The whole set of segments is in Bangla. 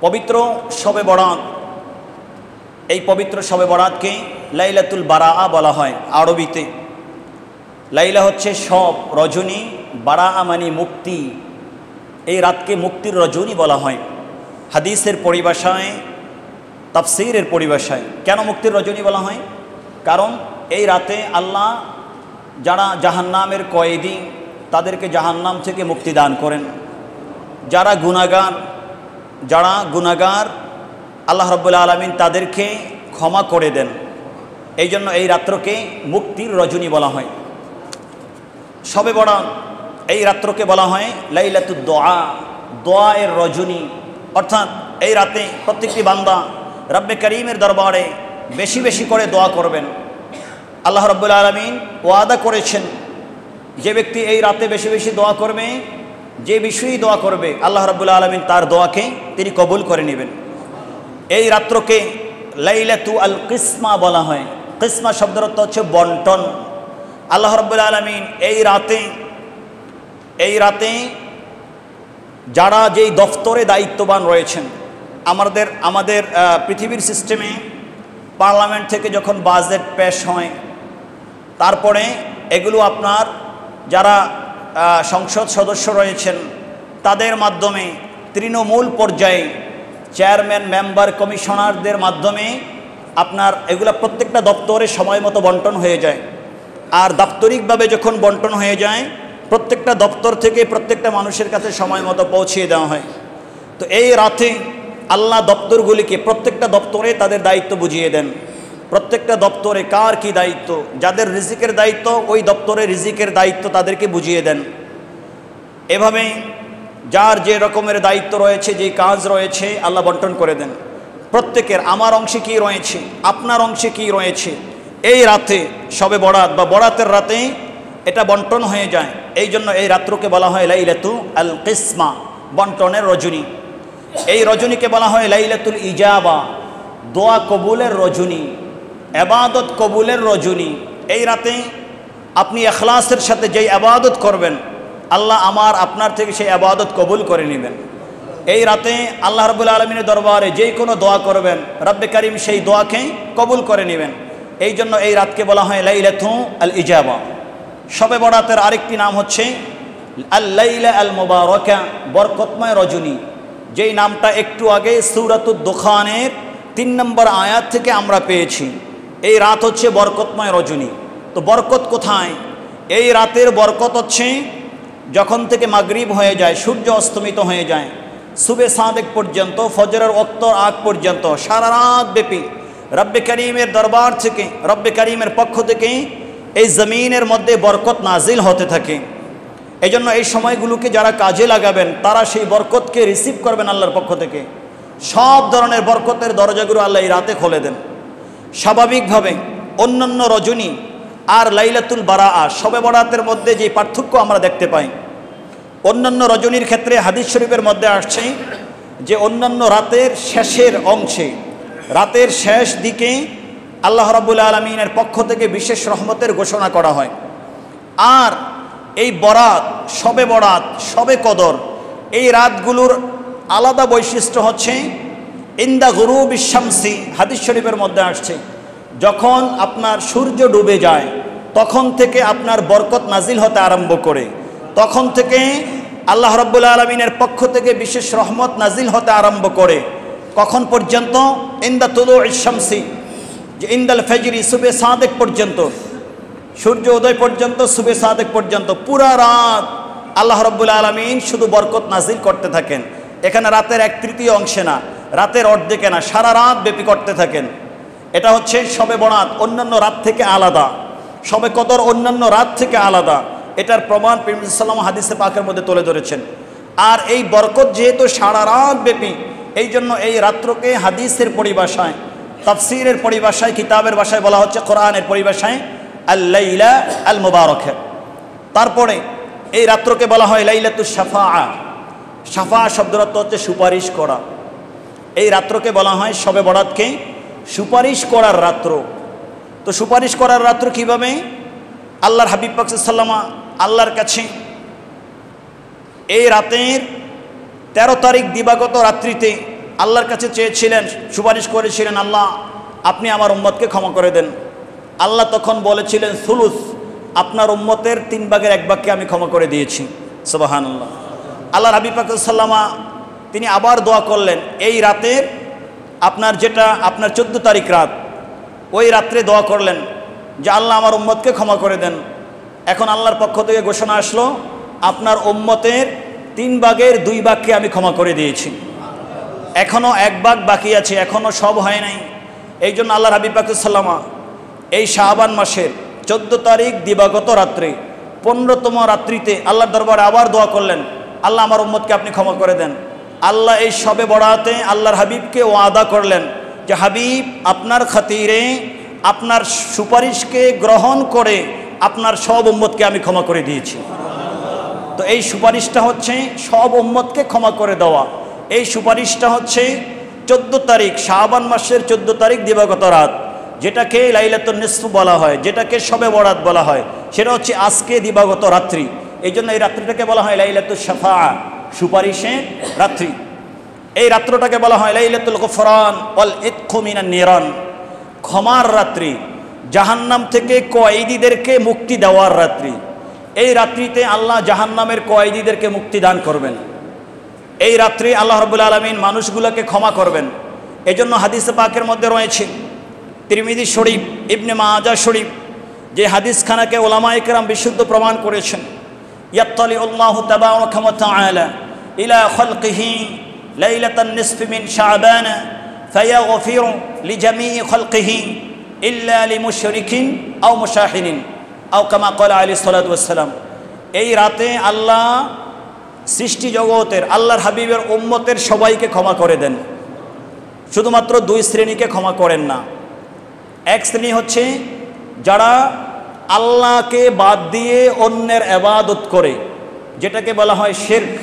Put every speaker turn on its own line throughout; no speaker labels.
পবিত্র শবে বরাত, এই পবিত্র শবে বরাতকে লাইলাতুল বারাআ বলা হয় আরবিতে। লাইলা হচ্ছে সব, রজনী, বারাআ মানে মুক্তি। এই রাতকে মুক্তির রজনী বলা হয় হাদিসের পরিভাষায়, তাফসীরের পরিভাষায়। কেন মুক্তির রজনী বলা হয়? কারণ এই রাতে আল্লাহ যারা জাহান্নামের কয়েদি তাদেরকে জাহান্নাম থেকে মুক্তি দান করেন। যারা গুনাহগার আল্লাহ রাব্বুল আলামিন তাদেরকে ক্ষমা করে দেন। এই জন্য এই রাত্রকে মুক্তির রজনী বলা হয়। শবে বরাত এই রাত্রকে বলা হয় লাইলাতুদ দোয়া, দোয়ায়ের রজনী। অর্থাৎ এই রাতে প্রত্যেকটি বান্দা রব্বে করিমের দরবারে বেশি বেশি করে দোয়া করবেন। আল্লাহ রাব্বুল আলামিন ওয়াদা করেছেন, যে ব্যক্তি এই রাতে বেশি বেশি দোয়া করবে, যে বিষয়ই দোয়া করবে, আল্লাহ রাব্বুল আলামিন তার দোয়াকে তিনি কবুল করে নেবেন। এই রাত্রকে লাইলাতু আল কিসমা বলা হয়। কিসমা শব্দের অর্থ হচ্ছে বন্টন। আল্লাহ রাব্বুল আলামিন এই রাতে যারা যেই দফতরে দায়িত্ববান রয়েছেন, আমাদের পৃথিবীর সিস্টেমে পার্লামেন্ট থেকে যখন বাজেট পেশ হয়, তারপরে এগুলো আপনার যারা সংসদ সদস্য রয়েছেন তাদের মাধ্যমে তৃণমূল পর্যায়ে চেয়ারম্যান, মেম্বার, কমিশনারদের মাধ্যমে আপনার এগুলো প্রত্যেকটা দপ্তরে সময় মতো বন্টন হয়ে যায়। আর দাপ্তরিকভাবে যখন বন্টন হয়ে যায়, প্রত্যেকটা দপ্তর থেকে প্রত্যেকটা মানুষের কাছে সময় মতো পৌঁছিয়ে দেওয়া হয়। তো এই রাতে আল্লাহ দপ্তরগুলিকে, প্রত্যেকটা দপ্তরে তাদের দায়িত্ব বুঝিয়ে দেন। প্রত্যেকটা দপ্তরে কার কি দায়িত্ব, যাদের রিজিকের দায়িত্ব ওই দপ্তরে রিজিকের দায়িত্ব তাদেরকে বুঝিয়ে দেন। এভাবে যার যে রকমের দায়িত্ব রয়েছে, যে কাজ রয়েছে, আল্লাহ বন্টন করে দেন প্রত্যেকের। আমার অংশে কি রয়েছে, আপনার অংশে কি রয়েছে, এই রাতে শবে বরাত বা বরাতের রাতে এটা বন্টন হয়ে যায়। এই জন্য এই রাত্রকে বলা হয় লাইলাতু আল কিসমা, বন্টনের রজনী। এই রজনীকে বলা হয় লাইলাতুল ইজাবা, দোয়া কবুলের রজনী, ইবাদত কবুলের রজনী। এই রাতে আপনি ইখলাসের সাথে যেই ইবাদত করবেন, আল্লাহ আপনার থেকে সেই ইবাদত কবুল করে নেবেন। এই রাতে আল্লাহ রাব্বুল আলামিনের দরবারে যেই কোনো দোয়া করবেন, রব্বে কারীম সেই দোয়াকে কবুল করে নেবেন। এই জন্য এই রাতকে বলা হয় লাইলাতু আল ইজাবা। শবে বরাতের আরেকটি নাম হচ্ছে আল লাইলা আল মুবারাকা, বরকতময় রজনী, যেই নামটা একটু আগে সূরাতুদ দুখানের 3 নম্বর আয়াত থেকে আমরা পেয়েছি। এই রাত হচ্ছে বরকতময় রজনী। তো বরকত কোথায়? এই রাতের বরকত হচ্ছে যখন থেকে মাগরিব হয়ে যায়, সূর্য অস্তমিত হয়ে যায়, সুবে সাদেক পর্যন্ত, ফজরের ওয়াক্তর আগ পর্যন্ত, সারা রাত ব্যাপী রব্বে করিমের দরবার থেকে, রব্বে করিমের পক্ষ থেকে এই জমিনের মধ্যে বরকত নাজিল হতে থাকে। এই জন্য এই সময়গুলোকে যারা কাজে লাগাবেন তারা সেই বরকতকে রিসিভ করবেন আল্লাহর পক্ষ থেকে। সব ধরনের বরকতের দরজাগুলো আল্লাহ এই রাতে খুলে দেন। স্বাভাবিকভাবে অন্যান্য রজনী আর লাইলাতুল বারাআ, শবে বরাতের মধ্যে যে পার্থক্য আমরা দেখতে পাই, অন্যান্য রজনীর ক্ষেত্রে হাদিস শরীফের মধ্যে আসছে যে অন্যান্য রাতের শেষের অংশে, রাতের শেষ দিকে আল্লাহ রাব্বুল আলামিনের পক্ষ থেকে বিশেষ রহমতের ঘোষণা করা হয়। আর এই বরাত, শবে বরাত, শবে কদর, এই রাতগুলোর আলাদা বৈশিষ্ট্য হচ্ছে ইন্দা গুরুবিশ শামসি, হাদিস শরীফের মধ্যে আসছে যখন আপনার সূর্য ডুবে যায় তখন থেকে আপনার বরকত নাজিল হতে আরম্ভ করে, তখন থেকে আল্লাহ রাব্বুল আলামিনের পক্ষ থেকে বিশেষ রহমত নাজিল হতে আরম্ভ করে। কখন পর্যন্ত? ইন্দা তুলুইশ শামসি, যে ইন্দাল ফজরি, সুবে সাদেক পর্যন্ত, সূর্য উদয় পর্যন্ত, সুবে সাদেক পর্যন্ত পুরা রাত আল্লাহ রাব্বুল আলামিন শুধু বরকত নাজিল করতে থাকেন। এখানে রাতের 1/3 অংশে না, রাতের অর্ধেকে না, সারা রাত ব্যাপী করতে থাকেন। এটা হচ্ছে শবে বরাত অন্যান্য রাত থেকে আলাদা, শবে কদর অন্যান্য রাত থেকে আলাদা। এটার প্রমাণ প্রেমী সাল্লাম হাদিসে পাকের মধ্যে তুলে ধরেছেন। আর এই বরকত যেহেতু সারা রাত ব্যাপী, এই জন্য এই রাত্রকে হাদিসের পরিভাষায়, তাফসীরের পরিভাষায়, কিতাবের ভাষায় বলা হচ্ছে, কোরআনের পরিভাষায় আল লাইলা আল মুবারাকা। তারপরে এই রাত্রকে বলা হয় লাইলাতুশ শাফাআ। শাফাআ শব্দের অর্থ হচ্ছে সুপারিশ করা। এই রাত্রকে বলা হয়, শবে বরাতকে সুপারিশ করার রাত্র। তো সুপারিশ করার রাত্র কিভাবে? আল্লাহর হাবিব পাক সাল্লাল্লাহু আলাইহি ওয়াসাল্লাম আল্লাহর কাছে এই রাতের 13 তারিখ দিবাগত রাত্রিতে আল্লাহর কাছে চেয়েছিলেন, সুপারিশ করেছিলেন, আল্লাহ আপনি আমার উম্মতকে ক্ষমা করে দেন। আল্লাহ তখন বলেছিলেন, সুলুস, আপনার উম্মতের 3 ভাগের 1 ভাগকে আমি ক্ষমা করে দিয়েছি। সুবহানাল্লাহ। আল্লাহর হাবিব পাক সাল্লামা তিনি আবার দোয়া করলেন এই রাতের, আপনার 14 তারিখ রাত, ওই রাত্রে দোয়া করলেন যে আল্লাহ আমার উম্মতকে ক্ষমা করে দেন। এখন আল্লাহর পক্ষ থেকে ঘোষণা আসলো, আপনার উম্মতের 3 ভাগের 2 ভাগকে আমি ক্ষমা করে দিয়েছি। এখনও 1 ভাগ বাকি আছে, এখনও সব হয় নাই। এই জন্য আল্লাহর হাবিব পাক সাল্লামা এই শাবান মাসের 14 তারিখ দিবাগত রাত্রে 15তম রাত্রিতে আল্লাহর দরবারে আবার দোয়া করলেন, আল্লাহ আমার উম্মতকে আপনি ক্ষমা করে দেন। আল্লাহ এই শবে বরাতে আল্লাহর হাবিবকে ওয়াদা করলেন যে হাবিব, আপনার খাতিরে, আপনার সুপারিশকে গ্রহণ করে আপনার সব উম্মতকে আমি ক্ষমা করে দিয়েছি। তো এই সুপারিশটা হচ্ছে সব উম্মতকে ক্ষমা করে দেওয়া। এই সুপারিশটা হচ্ছে 14 তারিখ শাবান মাসের 14 তারিখ দিবাগত রাত, যেটাকে লাইলাতুন নিসফ বলা হয়, যেটাকে শবে বরাত বলা হয়, সেটা হচ্ছে আজকে দিবাগত রাত্রি। এই জন্য এই রাত্রিটাকে বলা হয় লাইলাতুল শাফাআ, সুপারিশের রাত্রি। এই রাত্রটাকে বলা হয় লাইলাতুল গুফরান ওয়াল ইতকু মিনান নিরান, ক্ষমার রাত্রি, জাহান্নাম থেকে কয়েদীদেরকে মুক্তি দেওয়ার রাত্রি। এই রাত্রিতে আল্লাহ জাহান্নামের কয়েদীদেরকে মুক্তি দান করবেন। এই রাত্রি আল্লাহ রাব্বুল আলামিন মানুষগুলোকে ক্ষমা করবেন। এজন্য হাদিসে পাকের মধ্যে রয়েছে, তিরমিজি শরীফ, ইবনে মাজাহ শরীফ, যে হাদিসখানাকে ওলামায়ে কেরাম বিশুদ্ধ প্রমাণ করেছেন, ইয়াত্তালিউল্লাহু তাবারাকা ওয়া তাআলা ইলা খালকিহি লাইলাতান নিসফি মিন শাবান ফায়াগফিরু লিজামিই খালকিহি ইল্লা লিমুশরিকিন আও মুশাহিনিন আও কামা ক্বালা আলাইহিস সালাতু ওয়াস সালাম। এই রাতে আল্লাহ সৃষ্টি জগতের আল্লাহর হাবিবের উম্মতের সবাইকে ক্ষমা করে দেন। শুধুমাত্র 2 শ্রেণীকে ক্ষমা করেন না। এক শ্রেণী হচ্ছে যারা আল্লাহকে বাদ দিয়ে অন্যের ইবাদত করে, যেটাকে বলা হয় শিরক।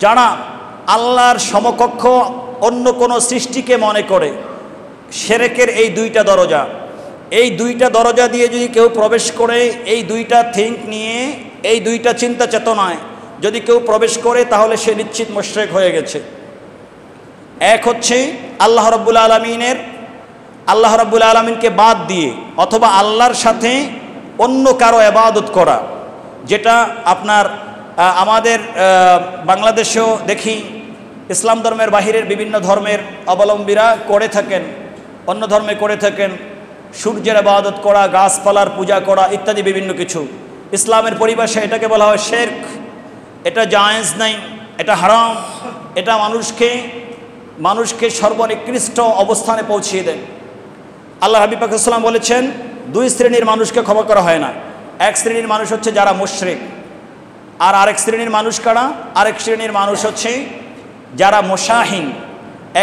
যারা আল্লাহর সমকক্ষ অন্য কোনো সৃষ্টিকে মনে করে, শিরকের এই 2টা দরজা, এই 2টা দরজা দিয়ে যদি কেউ প্রবেশ করে, এই 2টা থিঙ্ক নিয়ে, এই 2টা চিন্তা চেতনায় যদি কেউ প্রবেশ করে, তাহলে সে নিশ্চিত মুশরিক হয়ে গেছে। এক হচ্ছে আল্লাহ রাব্বুল আলামিনকে বাদ দিয়ে অথবা আল্লাহর সাথে অন্য কারো ইবাদত করা, যেটা আপনার আমাদের বাংলাদেশেও দেখি ইসলাম ধর্মের বাহিরের বিভিন্ন ধর্মের অবলম্বীরা করে থাকেন, অন্য ধর্মে করে থাকেন। সূর্যের ইবাদত করা, গাছপালার পূজা করা ইত্যাদি বিভিন্ন কিছু। ইসলামের পরিভাষায় এটাকে বলা হয় শিরক। এটা জায়েজ নাই, এটা হারাম, এটা মানুষকে সর্বনিকৃষ্ট অবস্থানে পৌঁছিয়ে দেয়। আল্লাহ হাবিব পাক সাল্লাল্লাহু আলাইহি ওয়াসাল্লাম বলেছেন 2 শ্রেণীর মানুষকে ক্ষমা করা হয় না। এক শ্রেণীর মানুষ হচ্ছে যারা মুশরিক, আর আরেক শ্রেণীর মানুষ কারা? আরেক শ্রেণীর মানুষ হচ্ছে যারা মুশাহিন,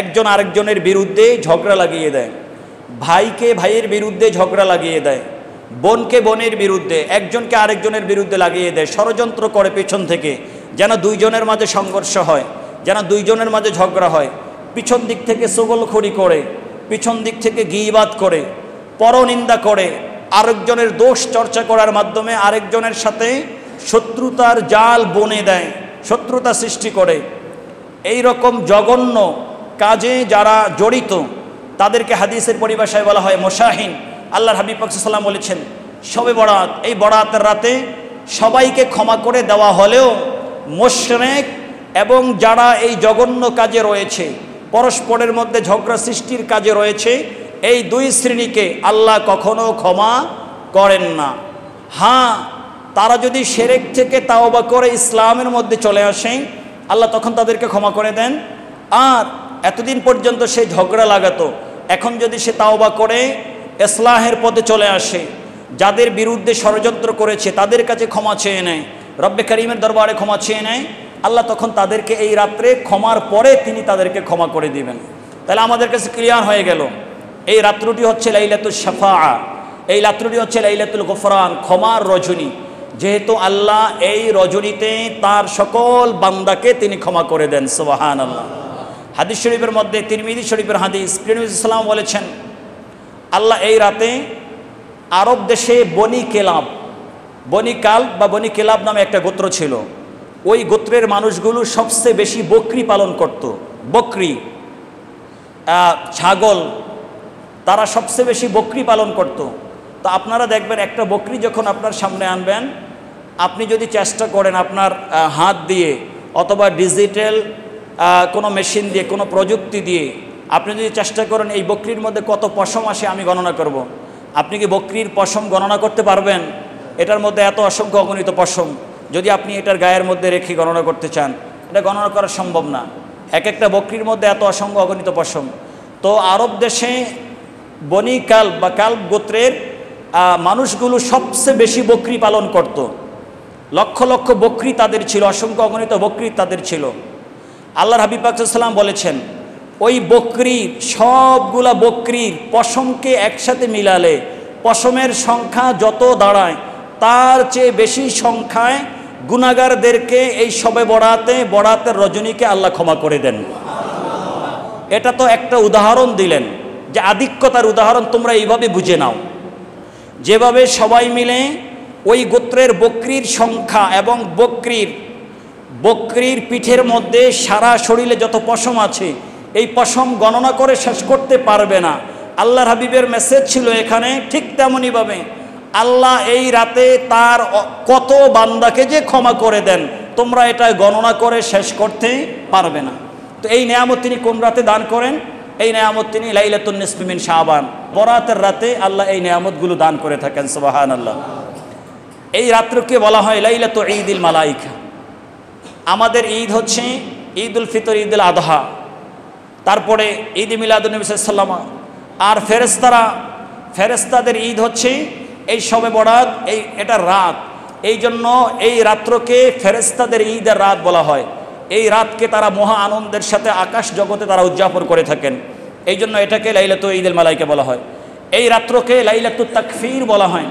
একজন আরেকজনের বিরুদ্ধে ঝগড়া লাগিয়ে দেয়, ভাইকে ভাইয়ের বিরুদ্ধে ঝগড়া লাগিয়ে দেয়, বোনকে বোনের বিরুদ্ধে, একজনকে আরেকজনের বিরুদ্ধে লাগিয়ে দেয়, ষড়যন্ত্র করে পেছন থেকে, যেন 2 জনের মাঝে সংঘর্ষ হয়, যেন 2 জনের মাঝে ঝগড়া হয়। পিছন দিক থেকে চগলখড়ি করে, পিছন দিক থেকে গীবাত করে, পরনিন্দা করে, আরেকজনের দোষ চর্চা করার মাধ্যমে আরেকজনের সাথে শত্রুতার জাল বুনে দেয়, শত্রুতা সৃষ্টি করে। এই রকম জঘন্য কাজে যারা জড়িত তাদেরকে হাদিসের পরিভাষায় বলা হয় মুশাহিন। আল্লাহর হাবিব পাক সাল্লাল্লাহু আলাইহি ওয়াসাল্লাম বলেছেন শবে বরাত, এই বরাতের রাতে সবাইকে ক্ষমা করে দেওয়া হলেও মুশরিক এবং যারা এই জঘন্য কাজে রয়েছে, পরস্পরের মধ্যে ঝগড়া সৃষ্টির কাজে রয়েছে, এই 2 শ্রেণীকে আল্লাহ কখনো ক্ষমা করেন না। হ্যাঁ, তারা যদি শিরক থেকে তাওবা করে ইসলামের মধ্যে চলে আসে, আল্লাহ তখন তাদেরকে ক্ষমা করে দেন। আর এতদিন পর্যন্ত সে ঝগড়া লাগাতো, এখন যদি সে তাওবা করে ইসলাহের পথে চলে আসে, যাদের বিরুদ্ধে ষড়যন্ত্র করেছে তাদের কাছে ক্ষমা চেয়ে নেয়, রব্বে কারীমের দরবারে ক্ষমা চেয়ে নেয়, আল্লাহ তখন তাদেরকে এই রাত্রে ক্ষমার পরে তিনি তাদেরকে ক্ষমা করে দিবেন। তাহলে আমাদের কাছে ক্লিয়ার হয়ে গেল এই রাত্রটি হচ্ছে লাইলাতুল শাফাআ, এই রাত্রটি হচ্ছে লাইলাতুল গুফরান, ক্ষমার রজনী। যেহেতু আল্লাহ এই রজনীতে তার সকল বান্দাকে তিনি ক্ষমা করে দেন। সুবহানাল্লাহ। হাদিস শরীফের মধ্যে, তিরমিজি শরীফের হাদিস, নবী সাল্লাল্লাহু আলাইহি ওয়াসাল্লাম বলেছেন আল্লাহ এই রাতে আরব দেশে বনি কাল বা বনি কেলাব নামে একটা গোত্র ছিল। ওই গোত্রের মানুষগুলো সবচেয়ে বেশি বকরি পালন করত। বকরি ছাগল, তারা সবচেয়ে বেশি বকরি পালন করত। তো আপনারা দেখবেন একটা বকরি যখন আপনার সামনে আনবেন, আপনি যদি চেষ্টা করেন আপনার হাত দিয়ে অথবা ডিজিটাল কোনো মেশিন দিয়ে, কোনো প্রযুক্তি দিয়ে আপনি যদি চেষ্টা করেন এই বকরির মধ্যে কত পশম আসে আমি গণনা করব, আপনি কি বকরির পশম গণনা করতে পারবেন? এটার মধ্যে এত অসংখ্য অগণিত পশম, যদি আপনি এটার গায়ের মধ্যে রেখে গণনা করতে চান, এটা গণনা করা সম্ভব না। এক একটা বকরির মধ্যে এত অসংখ্য অগণিত পশম। তো আরব দেশে বনি কালব বা কালব গোত্রের মানুষগুলো সবচেয়ে বেশি বকরি পালন করত। লক্ষ লক্ষ বকরি তাদের ছিল, অসংখ্য অগণিত বকরি তাদের ছিল। আল্লাহর হাবিব পাক সাল্লাল্লাহু আলাইহি ওয়াসাল্লাম বলেছেন, ওই বকরির সবগুলা বকরির পশমকে একসাথে মিলালে পশমের সংখ্যা যত দাঁড়ায় তার চেয়ে বেশি সংখ্যায় গুনাহগারদেরকে এই শবে বরাতের রজনীকে আল্লাহ ক্ষমা করে দেন। এটা তো একটা উদাহরণ দিলেন যে আধিক্যতার উদাহরণ তোমরা এইভাবে বুঝে নাও, যেভাবে সবাই মিলে ওই গোত্রের বকরির সংখ্যা এবং বকরির পিঠের মধ্যে সারা শরীরে যত পশম আছে এই পশম গণনা করে শেষ করতে পারবে না। আল্লাহর হাবিবের মেসেজ ছিল এখানে, ঠিক তেমনইভাবে আল্লাহ এই রাতে তার কত বান্দাকে যে ক্ষমা করে দেন তোমরা এটা গণনা করে শেষ করতে পারবে না। তো এই নেয়ামত তিনি কোন রাতে দান করেন? এই নেয়ামত তিনি লাইলাতুন নিসফি মিন শাবান, বরাতের রাতে আল্লাহ এই নেয়ামতগুলো দান করে থাকেন। সুবহানাল্লাহ। এই রাত্রকে বলা হয় লাইলাতু ঈদুল মালাইকা। আমাদের ঈদ হচ্ছে ঈদুল ফিতর, ঈদুল আদহা, তারপরে ঈদ মিলাদুন নবী সাল্লাল্লাহু আলাইহি ওয়াসাল্লাম। আর ফেরেশতাদের ঈদ হচ্ছে এই শবে বরাত, এটা রাত। এই জন্য এই রাত্রকে ফেরেশতাদের ঈদের রাত বলা হয়। এই রাতকে তারা মহা আনন্দের সাথে আকাশ জগতে তারা উদযাপন করে থাকেন, এই জন্য এটাকে লাইলাতুল ঈদুল মালাইকা বলা হয়। এই রাত্রকে লাইলাতুত তাকফির বলা হয়।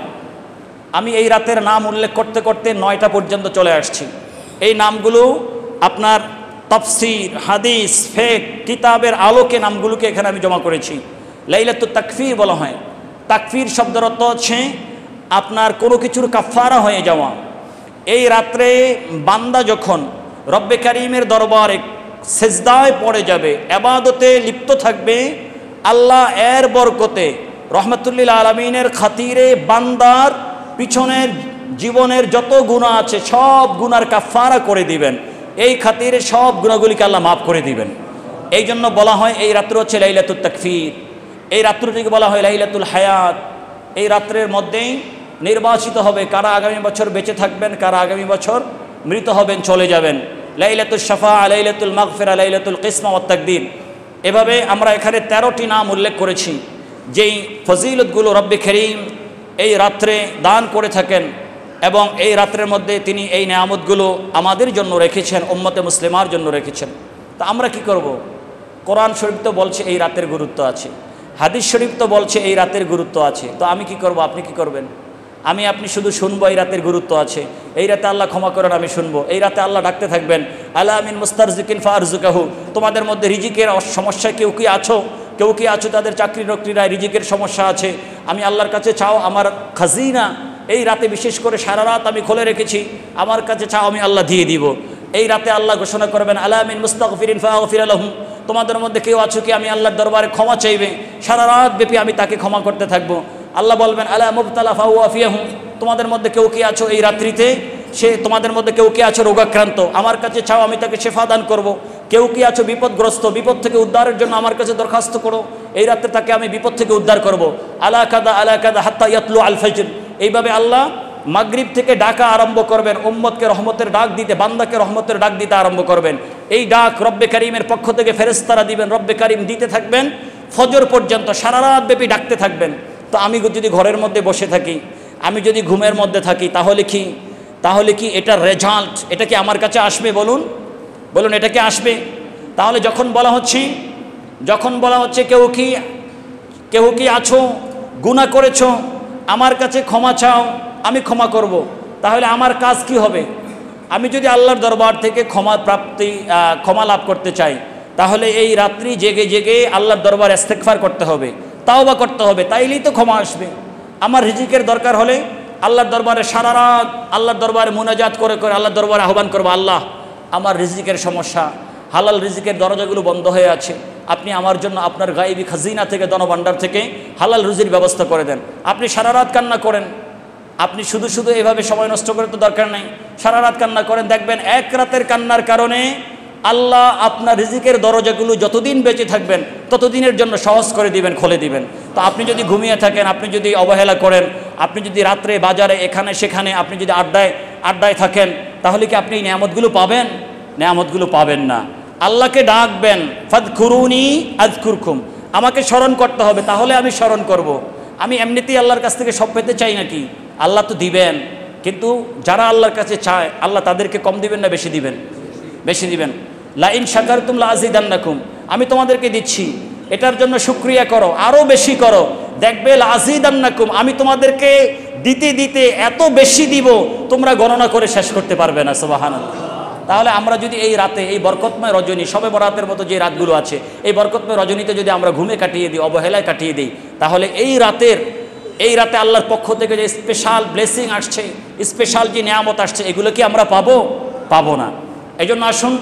আমি এই রাতের নাম উল্লেখ করতে করতে 9টা পর্যন্ত চলে আসছি। এই নামগুলো আপনার তাফসীর, হাদিস, ফিকহ কিতাবের আলোকে নামগুলোকে এখানে আমি জমা করেছি। লাইলাতুত তাকফির বলা হয়। তাকফির শব্দের অর্থ হচ্ছে আপনার কোনো কিছুর কাফারা হয়ে যাওয়া। এই রাত্রে বান্দা যখন রব্বে কারীমের দরবারে সেজদায় পড়ে যাবে, ইবাদতে লিপ্ত থাকবে, আল্লাহ এর বরকতে রহমাতুল্লিল আলামিনের খাতিরে বান্দার পিছনের জীবনের যত গুনাহ আছে সব গুনার কাফারা করে দিবেন। এই খাতিরে সব গুনাহগুলিকে আল্লাহ মাফ করে দিবেন। এই জন্য বলা হয় এই রাত্র হচ্ছে লাইলাতুত তাকফির। এই রাত্রটিকে বলা হয় লাইলাতুল হায়াত। এই রাত্রের মধ্যেই নির্বাচিত হবে কারা আগামী বছর বেঁচে থাকবেন, কারা আগামী বছর মৃত হবেন, চলে যাবেন। লাইলাতুল শাফা, লাইলাতুল মাগফিরা, লাইলাতুল কিসমা ওয়াত তাকদীর। এভাবে আমরা এখানে 13টি নাম উল্লেখ করেছি যেই ফজিলতগুলো রব্বে কারীম এই রাত্রে দান করে থাকেন এবং এই রাত্রের মধ্যে তিনি এই নেয়ামতগুলো আমাদের জন্য রেখেছেন, উম্মতে মুসলিমার জন্য রেখেছেন। তা আমরা কি করব? কোরআন শরীফ তো বলছে এই রাতের গুরুত্ব আছে, হাদিস শরীফ তো বলছে এই রাতের গুরুত্ব আছে। তো আমি কি করব, আপনি কি করবেন? আপনি শুধু শুনবো এই রাতের গুরুত্ব আছে, এই রাতে আল্লাহ ক্ষমা করেন, আমি শুনবো। এই রাতে আল্লাহ ডাকতে থাকবেন, আলা মিন মুস্তারজিকিন ফারজুকাহু। তোমাদের মধ্যে রিজিকের সমস্যা কেউ কি আছো তাদের চাকরি নকরিরা রিজিকের সমস্যা আছে, আমি আল্লাহর কাছে চাও, আমার খাজিনা এই রাতে বিশেষ করে সারা রাত আমি খুলে রেখেছি, আমার কাছে চাও, আমি আল্লাহ দিয়ে দিব। এই রাতে আল্লাহ ঘোষণা করবেন, আলা মিন মুস্তাগফিরিন ফাগফির লাহুম। তোমাদের মধ্যে কেউ আছো কি আমি আল্লাহর দরবারে ক্ষমা চাইবে, সারা রাত ব্যাপী আমি তাকে ক্ষমা করতে থাকবো। আল্লাহ বলবেন, আলা মুবতালা ফাওয়াফিয়াহুম। তোমাদের মধ্যে কেউ কি আছো এই রাত্রিতে, তোমাদের মধ্যে কেউ কি আছো রোগাক্রান্ত, আমার কাছে চাও, আমি তাকে শেফা দান করব। কেউ কি আছো বিপদগ্রস্ত, বিপদ থেকে উদ্ধারের জন্য আমার কাছে দরখাস্ত করো, এই রাতে তাকে আমি বিপদ থেকে উদ্ধার করব। আলা কাদা হাত্তা ইয়াতলু আল ফাজর। এইভাবে আল্লাহ মাগরিব থেকে ডাকা আরম্ভ করবেন, উম্মতকে রহমতের ডাক দিতে, বান্দাকে রহমতের ডাক দিতে আরম্ভ করবেন। এই ডাক রব্বে কারীমের পক্ষ থেকে ফেরেশতারা দিবেন, রব্বে কারীম দিতে থাকবেন ফজর পর্যন্ত, সারা রাত ব্যাপী ডাকতে থাকবেন। তো আমি যদি ঘরের মধ্যে বসে থাকি, আমি যদি ঘুমের মধ্যে থাকি, তাহলে কি এটার রেজাল্ট, এটা কি আমার কাছে আসবে? বলুন এটা কি আসবে? তাহলে যখন বলা হচ্ছে কেউ কি আছো গুনাহ করেছো, আমার কাছে ক্ষমা চাও, আমি ক্ষমা করব, তাহলে আমার কাজ কি হবে? আমি যদি আল্লাহর দরবার থেকে ক্ষমা লাভ করতে চাই, তাহলে এই রাত্রি জেগে জেগে আল্লাহর দরবার ইস্তেগফার করতে হবে, তাওবা করতে হবে, তাইলেই তো ক্ষমা আসবে। আমার রিজিকের দরকার হলে আল্লাহর দরবারে সারা রাত আল্লাহর দরবারে মুনাজাত করে আল্লাহর দরবারে আহ্বান করবো, আল্লাহ আমার রিজিকের সমস্যা, হালাল রিজিকের দরজাগুলো বন্ধ হয়ে আছে, আপনি আমার জন্য আপনার গায়েবী খাজিনা থেকে, ধনভাণ্ডার থেকে হালাল রুজির ব্যবস্থা করে দেন। আপনি সারা রাত কান্না করেন, আপনি শুধু শুধু এভাবে সময় নষ্ট করে তো দরকার নেই, সারা রাত কান্না করেন, দেখবেন এক রাতের কান্নার কারণে আল্লাহ আপনার রিজিকের দরজাগুলো যতদিন বেঁচে থাকবেন ততদিনের জন্য সহজ করে দিবেন, খুলে দিবেন। তো আপনি যদি ঘুমিয়ে থাকেন, আপনি যদি অবহেলা করেন, আপনি যদি রাত্রে বাজারে এখানে সেখানে আপনি যদি আড্ডায় থাকেন, তাহলে কি আপনি এই নেয়ামতগুলো পাবেন? নেয়ামতগুলো পাবেন না। আল্লাহকে ডাকবেন, ফাদকুরুনি আযকুরকুম, আমাকে স্মরণ করতে হবে, তাহলে আমি স্মরণ করব। আমি এমনিতেই আল্লাহর কাছ থেকে সব পেতে চাই নাকি? আল্লাহ তো দিবেন, কিন্তু যারা আল্লাহর কাছে চায় আল্লাহ তাদেরকে কম দিবেন না বেশি দিবেন? বেশি দিবেন। লা ইন শাকারতুম লা আযীদান্নাকুম, আমি তোমাদেরকে দিচ্ছি, এটার জন্য শুকরিয়া করো, আরও বেশি করো, দেখবে লা আযীদান্নাকুম, আমি তোমাদেরকে দিতে দিতে এত বেশি দিব তোমরা গণনা করে শেষ করতে পারবে না। সুবহানাল্লাহ। তাহলে আমরা যদি এই রাতে, এই বরকতময় রজনী, শবে বরাতের মতো যে রাতগুলো আছে, এই বরকতময় রজনীতে যদি আমরা ঘুমে কাটিয়ে দিই, অবহেলায় কাটিয়ে দিই, তাহলে এই রাতে আল্লাহর পক্ষ থেকে যে স্পেশাল ব্লেসিং আসছে, স্পেশাল যে নিয়ামত আসছে, এগুলো কি আমরা পাবো না। এই জন্য আসুন,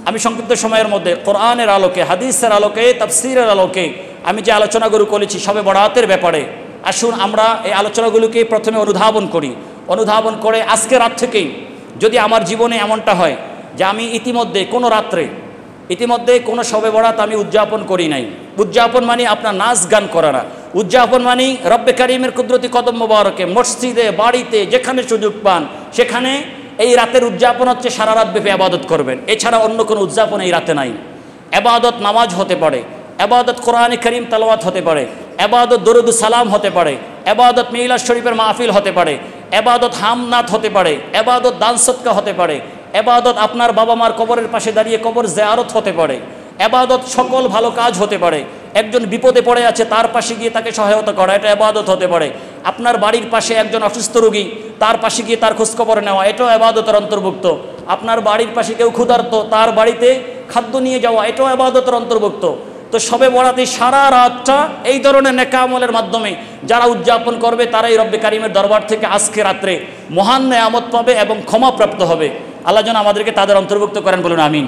আমি সংক্ষিপ্ত সময়ের মধ্যে কোরআনের আলোকে, হাদিসের আলোকে, তাফসীরের আলোকে আমি যে আলোচনাগুলো করেছি শবে বরাতের ব্যাপারে, আসুন আমরা এই আলোচনাগুলোকে প্রথমে অনুধাবন করে আজকে রাত থেকেই যদি আমার জীবনে এমনটা হয় যে আমি ইতিমধ্যে কোনো শবে বরাত আমি উদযাপন করি নাই। উদযাপন মানে আপনার নাচ গান করা না, উদযাপন মানে রব্বে কারিমের কুদরতি কদম মোবারকে মসজিদে, বাড়িতে, যেখানে সুযোগ পান সেখানে এই রাতের উদযাপন হচ্ছে সারা রাত ব্যাপী ইবাদত করবেন। এছাড়া অন্য কোনো উদযাপন এই রাতে নাই। ইবাদত নামাজ হতে পারে, ইবাদত কোরআনে কারীম তেলাওয়াত হতে পারে, ইবাদত দরুদ সালাম হতে পারে, ইবাদত মিলাদ শরীফের মাহফিল হতে পারে, ইবাদত হামনাত হতে পারে, ইবাদত দান সদকা হতে পারে, ইবাদত আপনার বাবা মার কবরের পাশে দাঁড়িয়ে কবর জিয়ারত হতে পারে, ইবাদত সকল ভালো কাজ হতে পারে, একজন বিপদে পড়ে আছে তার পাশে গিয়ে তাকে সহায়তা করা, এটা ইবাদত হতে পারে। আপনার বাড়ির পাশে একজন অসুস্থ রোগী, তার পাশে গিয়ে তার খোঁজখবর নেওয়া, এটাও ইবাদতের অন্তর্ভুক্ত। আপনার বাড়ির পাশে কেউ ক্ষুধার্ত, তার বাড়িতে খাদ্য নিয়ে যাওয়া, এটাও ইবাদতের অন্তর্ভুক্ত। তো শবে বরাতে সারা রাতটা এই ধরনের নেক আমলের মাধ্যমে যারা উদযাপন করবে তারাই রব্বে কারিমের দরবার থেকে আজকে রাত্রে মহান নেয়ামত পাবে এবং ক্ষমাপ্রাপ্ত হবে। আল্লাহ যেন আমাদেরকে তাদের অন্তর্ভুক্ত করেন, বলুন আমিন।